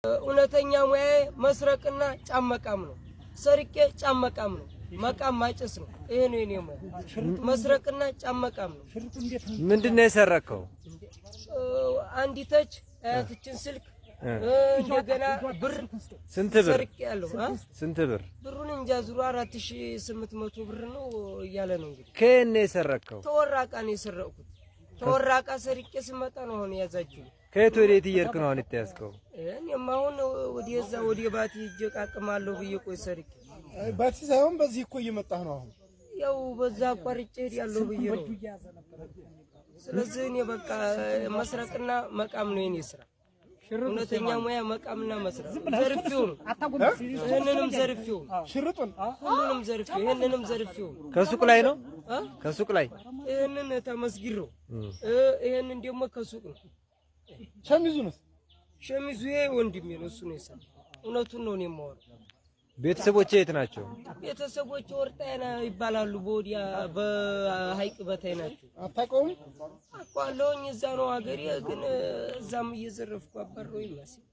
እውነተኛ ሙያ መስረቅና ጫመቃም ነው። ሰርቄ ጫመቃም ነው። መቃም ማጨስ ነው። ይሄ ነው የኔ ሙያ። መስረቅና ጫመቃም ነው። ምንድነው የሰረከው? አንዲተች አያትችን ስልክ እንደገና ብር ስንት ብር ሰርቄያለሁ። ስንት ብር? ብሩን እንጃ ዙሩ 4800 ብር ነው እያለ ነው እንግዲህ። ከእኔ የሰረከው? ተወራቃ ነው የሰረኩት። ተወራቃ ሰርቄ ስመጣ ነው አሁን ያዛችሁ። ከየት ወዴት እየሄድክ ነው አሁን የተያዝከው? እኔማ አሁን ወዲያዛ ወዲያ ባቲ እየቃቅማለሁ ብዬ ቆይ ሰርቄ ባቲ ሳይሆን በዚህ እኮ እየመጣህ ነው አሁን። ያው በዛ አቋርጬ ሄዳለሁ ብዬ ነው። ስለዚህ እኔ በቃ መስረቅና መቃም ነው የኔ ስራ። እውነተኛ ሙያ መቃምና መስረቅ። ዘርፊው ነው ይሄንንም ዘርፊው ሽርጡን ሁሉንም ዘርፊው ይሄንንም ዘርፊው ከሱቅ ላይ ነው ከሱቅ ላይ ይሄንን ተመስጊሮ ይሄንን ደግሞ ከሱቅ ነው። ሸሚዙ ይሄ ወንድሜ ነው እሱ ነው የሰራው። እውነቱን ነው እኔ የማወራው። ቤተሰቦቼ የት ናቸው? ቤተሰቦቼ ወርጣይና ይባላሉ። በወዲያ በሐይቅ በታይ ናቸው። አታውቀውም? አውቀዋለሁኝ። እዛ ነው ሀገሬ፣ ግን እዛም እየዘረፍኩ አባረው ይመስል